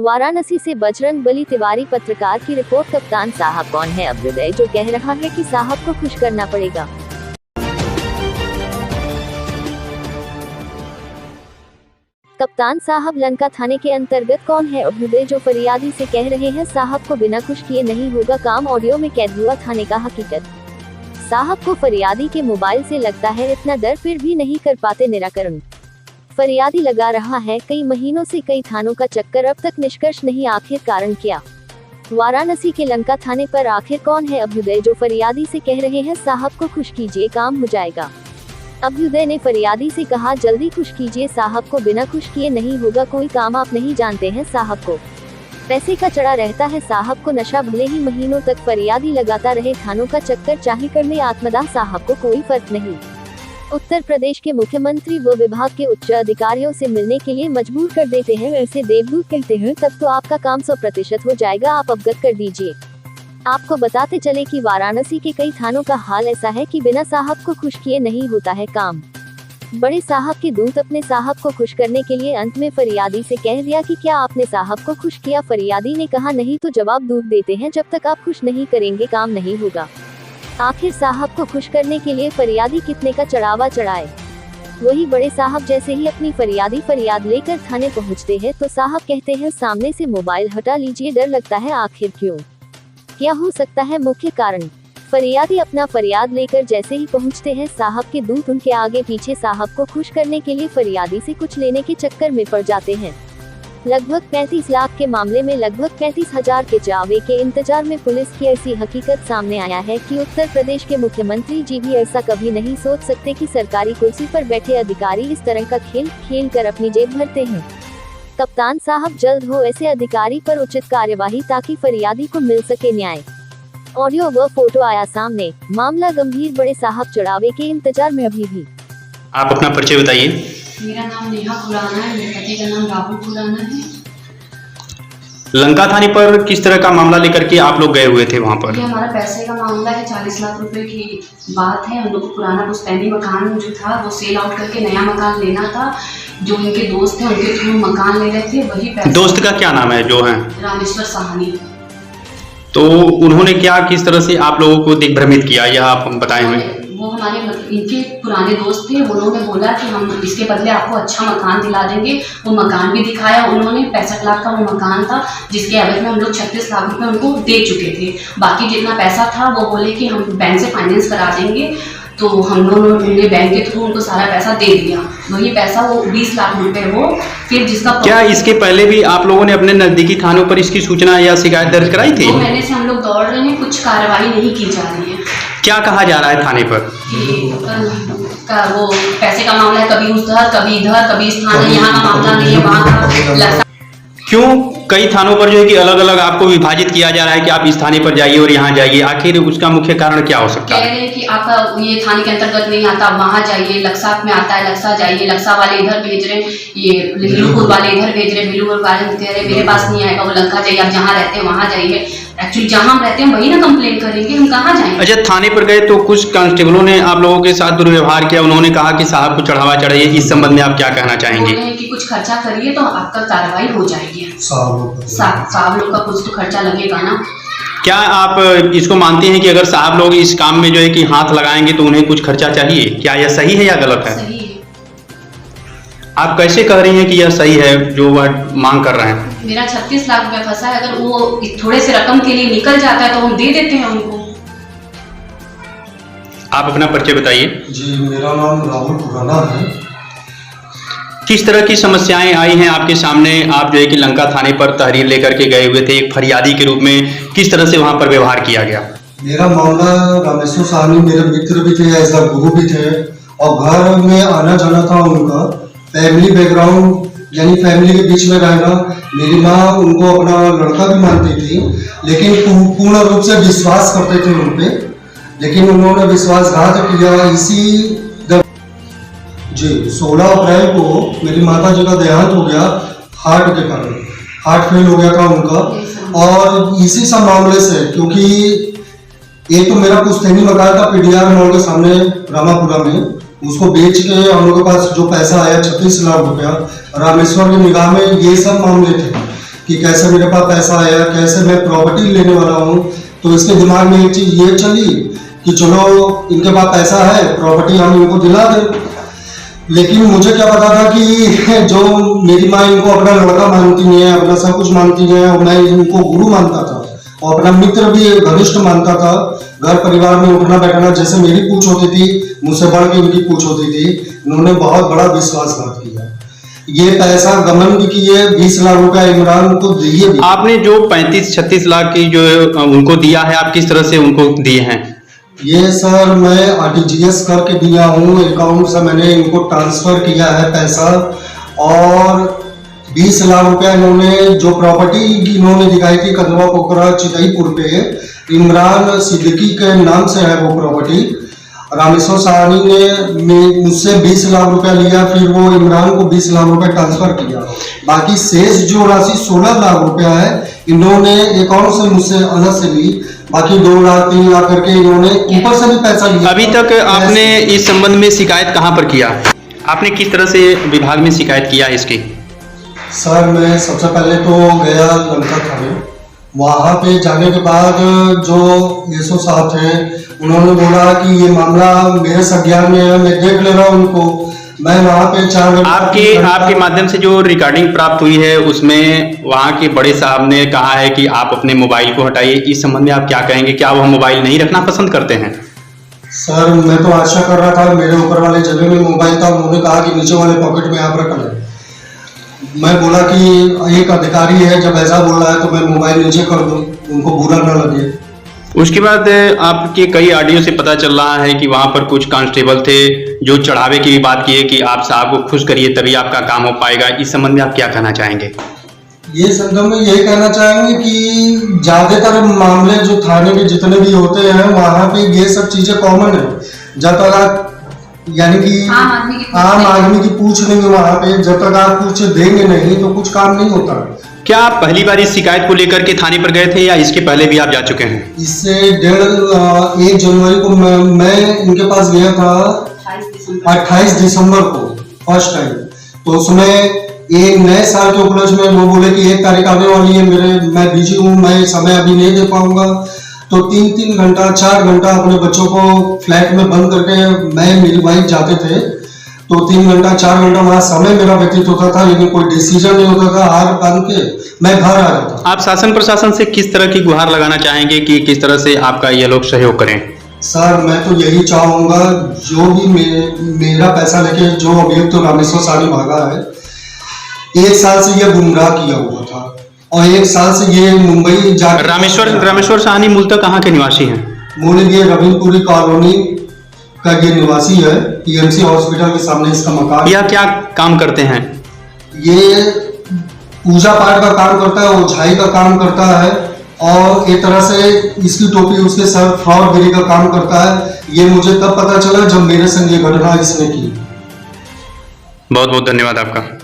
वाराणसी से बजरंगबली तिवारी पत्रकार की रिपोर्ट। कप्तान साहब कौन है अभ्युदय जो कह रहा है कि साहब को खुश करना पड़ेगा। कप्तान साहब लंका थाने के अंतर्गत कौन है अभ्युदय जो फरियादी से कह रहे हैं साहब को बिना खुश किए नहीं होगा काम। ऑडियो में कैद हुआ थाने का हकीकत। साहब को फरियादी के मोबाइल से लगता है इतना डर, फिर भी नहीं कर पाते निराकरण। फरियादी लगा रहा है कई महीनों से कई थानों का चक्कर, अब तक निष्कर्ष नहीं, आखिर कारण क्या। वाराणसी के लंका थाने पर आखिर कौन है अभ्युदय जो फरियादी से कह रहे हैं साहब को खुश कीजिए काम हो जाएगा। अभ्युदय ने फरियादी से कहा जल्दी खुश कीजिए साहब को, बिना खुश किए नहीं होगा कोई काम। आप नहीं जानते हैं साहब को पैसे का चढ़ा रहता है, साहब को नशा, भले ही महीनों तक फरियादी लगाता रहे थानों का चक्कर, चाहे कर ले आत्मदाह साहब को कोई फर्क नहीं। उत्तर प्रदेश के मुख्यमंत्री व विभाग के उच्च अधिकारियों से मिलने के लिए मजबूर कर देते हैं, ऐसे देवदूत कहते हैं, तब तो आपका काम 100% हो जाएगा, आप अवगत कर दीजिए। आपको बताते चले कि वाराणसी के कई थानों का हाल ऐसा है कि बिना साहब को खुश किए नहीं होता है काम। बड़े साहब के दूत अपने साहब को खुश करने के लिए अंत में फरियादी से कह दिया कि क्या आपने साहब को खुश किया। फरियादी ने कहा नहीं, तो जवाब दूत देते हैं जब तक आप खुश नहीं करेंगे काम नहीं होगा। आखिर साहब को खुश करने के लिए फरियादी कितने का चढ़ावा चढ़ाए। वही बड़े साहब जैसे ही अपनी फरियाद लेकर थाने पहुंचते हैं तो साहब कहते हैं सामने से मोबाइल हटा लीजिए, डर लगता है, आखिर क्यों, क्या हो सकता है मुख्य कारण। फरियादी अपना फरियाद लेकर जैसे ही पहुंचते हैं साहब के दूत उनके आगे पीछे साहब को खुश करने के लिए फरियादी से कुछ लेने के चक्कर में पड़ जाते हैं। लगभग 35 लाख के मामले में लगभग 35,000 के चावे के इंतजार में पुलिस की ऐसी हकीकत सामने आया है कि उत्तर प्रदेश के मुख्यमंत्री जी भी ऐसा कभी नहीं सोच सकते कि सरकारी कुर्सी पर बैठे अधिकारी इस तरह का खेल कर अपनी जेब भरते हैं। कप्तान साहब जल्द हो ऐसे अधिकारी पर उचित कार्यवाही ताकि फरियादी को मिल सके न्याय। ऑडियो व फोटो आया सामने, मामला गंभीर, बड़े साहब चढ़ावे के इंतजार में अभी भी। आप अपना परिचय बताइए। मेरा नाम नेहा खुराना है, मेरे पति का नाम राहुल खुराना है। लंका थाने पर किस तरह का मामला लेकर के आप लोग गए हुए थे वहाँ पर? ये हमारा पैसे का मामला है, 40 लाख रुपए की बात है। हम लोग को पुराना पुश्तैनी मकान जो था वो सेल आउट करके नया मकान लेना था। जो उनके दोस्त हैं उनके थ्रू मकान ले रहे थे, वही पैसे। दोस्त का क्या नाम है जो है? रामेश्वर साहनी। तो उन्होंने क्या किस तरह से आप लोगों को दिग्भ्रमित किया, यह आप बताएं हमें। वो हमारे इनके पुराने दोस्त थे, उन्होंने बोला कि हम इसके बदले आपको अच्छा मकान दिला देंगे। वो मकान भी दिखाया उन्होंने, 65 लाख का वो मकान था जिसके एवज में हम लोग 36 लाख रुपए उनको दे चुके थे। बाकी जितना पैसा था वो बोले कि हम बैंक से फाइनेंस करा देंगे, तो हम लोगों ने बैंक के थ्रू उनको सारा पैसा दे दिया। वही पैसा वो 20 लाख रुपए वो फिर जिसका क्या इसके पहले भी आप लोगों ने अपने नजदीकी थानों पर इसकी सूचना या शिकायत दर्ज कराई थी? 2 महीने से हम लोग दौड़ रहे हैं, कुछ कार्रवाई नहीं की जा रही है। क्या कहा जा रहा है थाने पर? वो पैसे का मामला है, कभी उधर कभी इधर, कभी इस थाने, यहाँ का मामला नहीं है वहाँ का। क्यों कई थानों पर जो है कि अलग अलग आपको विभाजित किया जा रहा है कि आप इस थाने पर जाइए और यहाँ जाइए, आखिर उसका मुख्य कारण क्या हो सकता है? कह रहे हैं कि आपका ये थाने के अंतर्गत नहीं आता, वहाँ जाइए, लक्सा में आता है, लक्सा जाइए, लक्सा वाले इधर भेज रहे हैं, ये भिलूपुर वाले इधर भेज रहे हैं, भिलूपुर वाले कह रहे हैं मेरे पास नहीं आएगा, वो लंका जाइए, आप जहाँ रहते हैं वहाँ जाइए। एक्चुअली जहाँ हम रहते हैं वही ना कंप्लेन करेंगे, हम कहाँ जाएंगे। अच्छा, थाने पर गए तो कुछ कांस्टेबलों ने आप लोगों के साथ दुर्व्यवहार किया, उन्होंने कहा कि साहब को चढ़ावा चढ़ाइए, इस संबंध में आप क्या कहना चाहेंगे? कि कुछ खर्चा करिए तो आपका कार्रवाई हो जाएगी। साहब लोग का कुछ तो खर्चा लगेगा ना। क्या आप इसको मानते हैं कि अगर साहब लोग इस काम में जो है कि हाथ लगाएंगे तो उन्हें कुछ खर्चा चाहिए? क्या यह सही है या गलत है? सही है। आप कैसे कह रही हैं कि यह सही है जो वह मांग कर रहे हैं? मेरा 36 लाख रुपया फंसा है, अगर वो थोड़े से रकम के लिए निकल जाता है तो हम दे देते हैं उनको। आप अपना परिचय बताइए। जी, मेरा नाम राहुल खुराना है। किस तरह की समस्याएं आई हैं आपके सामने? आप जो है कि लंका थाने पर तहरीर लेकर के गए हुए थे, एक फरियादी के रूप में किस तरह से वहां पर व्यवहार किया गया? मेरा मामला रामेश्वर साहनी मेरे मित्र भी थे, ऐसा गुरु भी थे, और घर में आना जाना था उनका, फैमिली बैकग्राउंड यानी फैमिली के बीच में रहना। मेरी माँ उनको अपना लड़का भी मानती थी, लेकिन पूर्ण रूप से विश्वास करते थे उन पे, लेकिन उन्होंने विश्वासघात किया। इसी जी 16 अप्रैल को मेरी माता जी का देहांत हो गया, हार्ट के कारण, हार्ट फेल हो गया था उनका। और इसी सब मामले से, क्योंकि एक तो मेरा पुश्तैनी मकान था पीडीआर मॉल के सामने रामापुरा में, उसको बेच के हम लोगों के पास जो पैसा आया 36 लाख रुपया, रामेश्वर की निगाह में ये सब मामले थे कि कैसे मेरे पास पैसा आया, कैसे मैं प्रॉपर्टी लेने वाला हूँ। तो इसके दिमाग में एक चीज ये चली कि चलो इनके पास पैसा है, प्रॉपर्टी हम इनको दिला दें। लेकिन मुझे क्या पता था कि जो मेरी माँ इनको अपना लड़का मानती है, अपना सब कुछ मानती है, और मैं इनको गुरु मानता था और अपना मित्र भी घनिष्ठ मानता था। घर परिवार में उठना बैठना, जैसे मेरी पूछ होती थी, मुझसे बढ़ के इनकी पूछ होती थी। इन्होंने बहुत बड़ा विश्वासघात किया। ये पैसा गमन भी किए, 20 लाख रुपया इमरान को दिए भी। आपने जो 35-36 लाख की जो उनको दिया है, आप किस तरह से उनको दिए हैं? ये सर मैं आरटीजीएस करके दिया हूँ, अकाउंट से मैंने इनको ट्रांसफर किया है पैसा। और 20 लाख रुपया इन्होंने जो प्रॉपर्टी इन्होंने दिखाई थी कदवा पोखरा चितईपुर पे, इमरान सिद्दीकी के नाम से है वो प्रॉपर्टी। रामेश्वर साहनी ने मुझसे 20 लाख रुपया लिया, फिर वो इमरान को 20 लाख रुपया ट्रांसफर किया। बाकी शेष जो राशि 16 लाख रुपया है, इन्होंने अकाउंट से मुझसे अलग से ली। बाकी 2 लाख 3 लाख करके इन्होंने ऊपर से भी पैसा लिया। अभी तक आपने इस संबंध में शिकायत कहाँ पर किया? आपने किस तरह से विभाग में शिकायत किया इसकी? सर मैं सबसे पहले तो गया लंका थाने। वहाँ पे जाने के बाद जो एसओ साहब थे उन्होंने बोला कि ये मामला मेरे संज्ञान में है, मैं देख ले रहा हूँ उनको। मैं वहाँ पे 4 घंटे आपके माध्यम से जो रिकॉर्डिंग प्राप्त हुई है उसमें वहाँ के बड़े साहब ने कहा है कि आप अपने मोबाइल को हटाइए। इस संबंध में आप क्या कहेंगे? क्या वो मोबाइल नहीं रखना पसंद करते हैं? सर मैं तो आशा कर रहा था, मेरे ऊपर वाले जगह में मोबाइल था, उन्होंने कहा कि नीचे वाले पॉकेट में आप रख लें। मैं बोला कि एक अधिकारी है, जब ऐसा बोल रहा है तो मैं मोबाइल नीचे कर दूं, उनको बुरा ना लगे। उसके बाद आपके कई ऑडियो से पता चल रहा है कि वहां पर कुछ कांस्टेबल थे जो चढ़ावे की भी बात की है कि आप साहब को खुश करिए तभी आपका काम हो पाएगा। इस संबंध में आप क्या कहना चाहेंगे? ये संदर्भ में यही कहना चाहेंगे कि ज्यादातर मामले जो थाने के जितने भी होते हैं वहां पे ये सब चीजें कॉमन है। जब तक आप यानी कि आम आदमी की पूछ लेंगे वहां पे, जब तक आप पूछ देंगे नहीं तो कुछ काम नहीं होता। क्या आप पहली बार इस शिकायत को लेकर के थाने पर गए थे या इसके पहले भी आप जा चुके हैं? इससे 1 जनवरी को मैं इनके पास गया था 28 दिसंबर को फर्स्ट टाइम। तो उसमें एक नए साल के उपलक्ष्य में वो बोले कि 1 तारीख आने वाली है, मैं बिजी हूँ, मैं समय अभी नहीं दे पाऊंगा। तो 3-3 घंटा 4 घंटा अपने बच्चों को फ्लैट में बंद करके मैं मेरी वाइफ जाते थे। तो 3 घंटा 4 घंटा वहाँ समय मेरा व्यतीत होता था, लेकिन कोई डिसीजन नहीं होता था। हार बांध के मैं घर आ जाता। आप शासन प्रशासन से किस तरह की गुहार लगाना चाहेंगे कि किस तरह से आपका ये लोग सहयोग करें? सर मैं तो यही चाहूंगा, जो भी मेरा पैसा लेके जो अभियुक्त तो रामेश्वर साहनी भागा है, 1 साल से ये गुमराह किया हुआ था और 1 साल से ये मुंबई जा। रामेश्वर साहनी मूलतः कहाँ के निवासी हैं? मूल ये रविंद्रपुरी कॉलोनी का ये निवासी है। पीएमसी हॉस्पिटल के सामने इसका मकान। यह क्या काम करते हैं? ये पूजा पाठ का काम करता है, ओझाई का काम करता है और एक तरह से इसकी टोपी उसके सर फ्रॉडगिरी का काम करता है। ये मुझे तब पता चला जब मेरे संग ये घटना इसने की। बहुत बहुत धन्यवाद आपका।